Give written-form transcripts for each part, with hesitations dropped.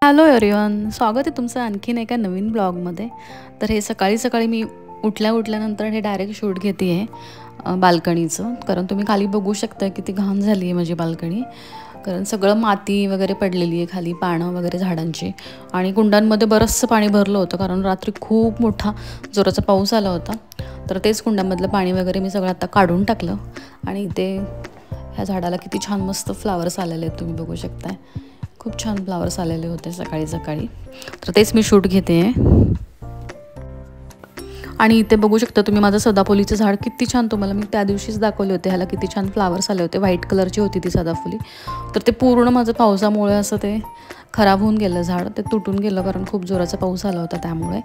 Hello everyone, स्वागत आहे तुमचं आणखीन एका नवीन ब्लॉगमध्ये. तर हे सकाळी मी उठल्यानंतर हे डायरेक्ट शूट घेते आहे बाल्कनीचं. कारण तुम्ही खाली बघू शकता किती घाण झाली आहे माझी बाल्कनी. कारण सगळं माती वगैरे पडलेली आहे खाली, पानं वगैरे झाडांची, आणि कुंडांमध्ये बरंचसं पाणी भरलं होतं कारण रात्री खूप मोठा जोराचा पाऊस आला होता. तर तेच कुंडांमधलं पाणी वगैरे मी सगळं आता काढून टाकलं. आणि इथे ह्या झाडाला किती छान मस्त फ्लावर्स आलेले आहेत, तुम्ही बघू शकताय. खूप छान फ्लावर्स आलेले होते सकाळी. तर तेच मी शूट घेते आहे. आणि इथे बघू शकता तुम्ही माझं सदाफुलीचं झाड किती छान, तुम्हाला मी त्या दिवशीच दाखवले होते. ह्याला किती छान फ्लावर्स आले होते, व्हाईट कलरची होती ती सदाफुली. तर ते पूर्ण माझं पावसामुळे असं ते खराब होऊन गेलं, झाड ते तुटून गेलं कारण खूप जोराचा पाऊस आला होता त्यामुळे.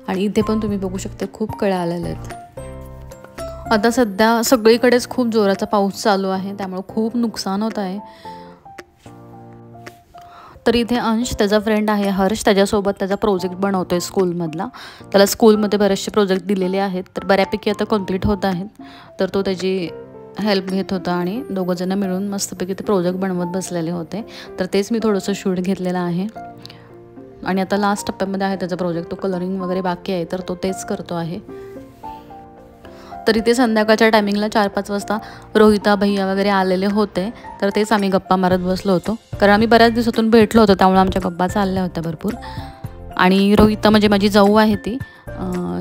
आणि इथे पण तुम्ही बघू शकता खूप कळ्या आलेल्या आहेत. आता सध्या सगळीकडेच खूप जोराचा पाऊस चालू आहे, त्यामुळे खूप नुकसान होत आहे. तर इथे अंश, त्याचा फ्रेंड आहे हर्ष, त्याच्यासोबत त्याचा प्रोजेक्ट बनवतो आहे स्कूलमधला. त्याला स्कूलमध्ये बरेचसे प्रोजेक्ट दिलेले आहेत, तर बऱ्यापैकी आता कंप्लीट होत आहेत. तर तो त्याची हेल्प घेत होता आणि दोघंजणं मिळून मस्तपैकी ते प्रोजेक्ट बनवत बसलेले होते. तर तेच मी थोडंसं शूट घेतलेलं आहे. आणि आता लास्ट टप्प्यामध्ये आहे त्याचा प्रोजेक्ट, तो कलरिंग वगैरे बाकी आहे, तर तो तेच करतो आहे. तर इथे संध्याकाळच्या टायमिंगला 4-5 वाजता रोहिता भैया वगैरे आलेले होते. तर तेच आम्ही गप्पा मारत बसलो होतो, कारण आम्ही बऱ्याच दिवसातून भेटलो होतो, त्यामुळे आमच्या गप्पा चालल्या होत्या भरपूर. आणि रोहिता म्हणजे माझी जाऊ आहे ती,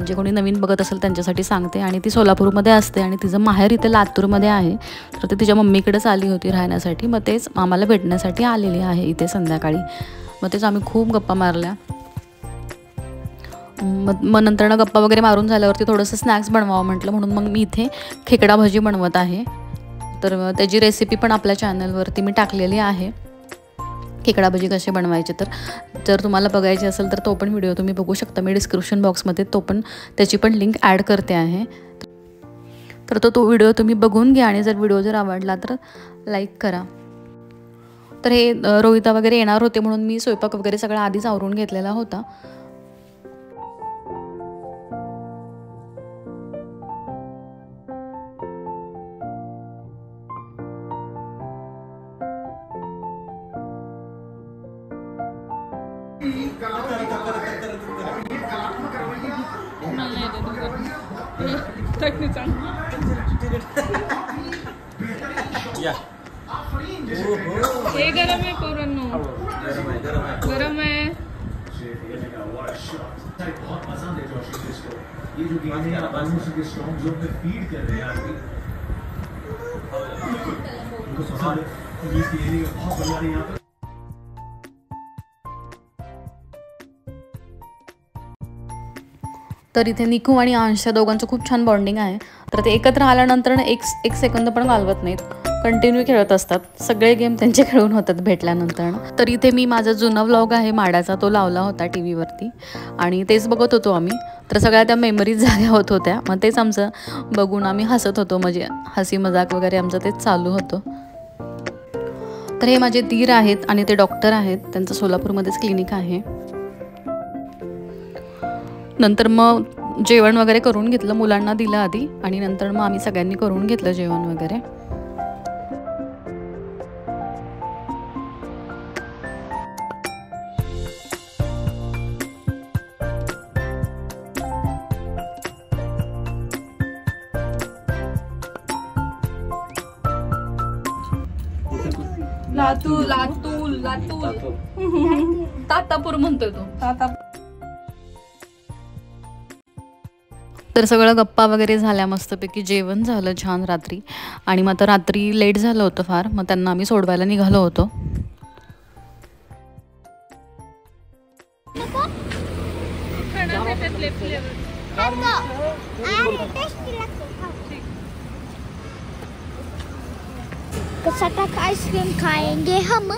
जे कोणी नवीन बघत असेल त्यांच्यासाठी सांगते. आणि ती सोलापूरमध्ये असते आणि तिचं माहेर इथे लातूरमध्ये आहे. तर ती तिच्या मम्मीकडेच आली होती राहण्यासाठी, मग तेच आम्हाला भेटण्यासाठी आलेली आहे इथे संध्याकाळी. मग तेच आम्ही खूप गप्पा मारल्या. मग नंतरनं गप्पा वगैरे मारून झाल्यावरती थोडंसं स्नॅक्स बनवावं म्हटलं, म्हणून मग मी इथे खेकडा भजी बनवत आहे. तर त्याची रेसिपी पण आपल्या चॅनलवरती मी टाकलेली आहे, खेकडा भजी कसे बनवायचे. तर जर तुम्हाला बघायचे असेल तर तो पण व्हिडिओ तुम्ही बघू शकता. मी डिस्क्रिप्शन बॉक्समध्ये त्याची पण लिंक ॲड करते आहे. तर तो व्हिडिओ तुम्ही बघून घ्या, आणि जर व्हिडिओ आवडला तर लाईक करा. तर हे रोहिता वगैरे येणार होते म्हणून मी स्वयंपाक वगैरे सगळं आधीच आवरून घेतलेला होता. ये गरम है पोरांनो, गरम है. बहुत पसंद है जोशी को. ये जो गेम है आप आलू से स्ट्रॉन्ग जोन पे फीड कर रहे हैं आपकी. उनको सवाल है ये खेलने का बहुत बढ़िया है यहाँ पे. तर इथे निकू आणि अंश दोघांचं खूप छान बॉन्डिंग आहे. तर ते एकत्र आल्यानंतर एक सेकंद पण घालवत नाहीत, कंटिन्यू खेळत असतात. सगळे गेम त्यांचे खेळून होतात भेटल्यानंतर. तर इथे मी माझा जुना व्लॉग आहे माडाचा, तो लावला होता टी व्हीवरती, आणि तेच बघत होतो आम्ही. तर सगळ्या त्या मेमरीज जाग्या होत होत्या, मग तेच आमचं बघून आम्ही हसत होतो, म्हणजे हसी मजाक वगैरे आमचं तेच चालू होतं. तर हे माझे दीर आहेत आणि ते डॉक्टर आहेत, त्यांचं सोलापूरमध्येच क्लिनिक आहे. नंतर मग जेवण वगैरे करून घेतलं, मुलांना दिलं आधी, आणि नंतर मग आम्ही सगळ्यांनी करून घेतलं जेवण वगैरे. लातूर तातापूर म्हणतोय तो. तर सगळं गप्पा वगैरे झाल्या, मस्तपैकी जेवण झालं छान रात्री. आणि मग आता रात्री लेट झालं होतं फार, मग त्यांना आम्ही सोडवायला निघालो होतो. कसटक आइसक्रीम खाएंगे हम.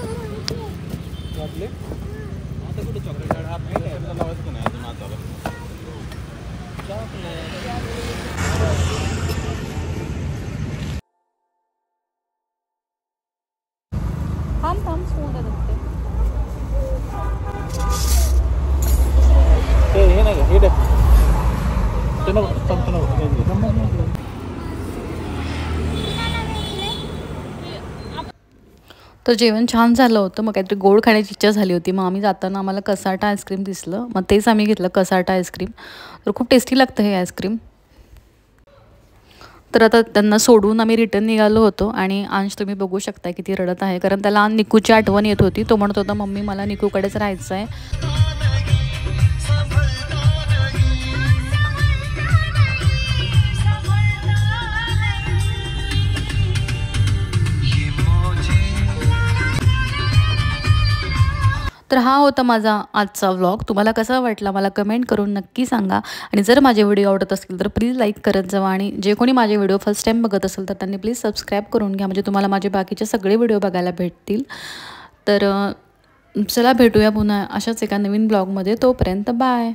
तर जेवण छान झालं होतं. मग काहीतरी गोड खाण्याची इच्छा झाली होती. मग आम्ही जाताना आम्हाला कसाटा आईस्क्रीम दिसलं. मग तेच आम्ही घेतलं, कसाटा आईस्क्रीम. तर खूप टेस्टी लागतं हे आईस्क्रीम. तर आता त्यांना सोडून आम्ही रिटर्न निघालो होतो आणि अंश तुम्ही बघू शकता किती रडत आहे, कारण त्याला निकूची आठवण येत होती. तो म्हणत होता, मम्मी मला निकूकडेच राहायचं आहे. तर हा होता माझा आजचा व्लॉग. तुम्हाला कसा वाटला मला कमेंट करून नक्की सांगा. आणि जर माझे व्हिडिओ आवडत असतील तर प्लीज लाईक करत जावा. आणि जे कोणी माझे व्हिडिओ फर्स्ट टाईम बघत असेल तर त्यांनी प्लीज सबस्क्राईब करून घ्या, म्हणजे तुम्हाला माझे बाकीचे सगळे व्हिडिओ बघायला भेटतील. तर चला भेटूया पुन्हा अशाच एका नवीन ब्लॉगमध्ये. तोपर्यंत बाय.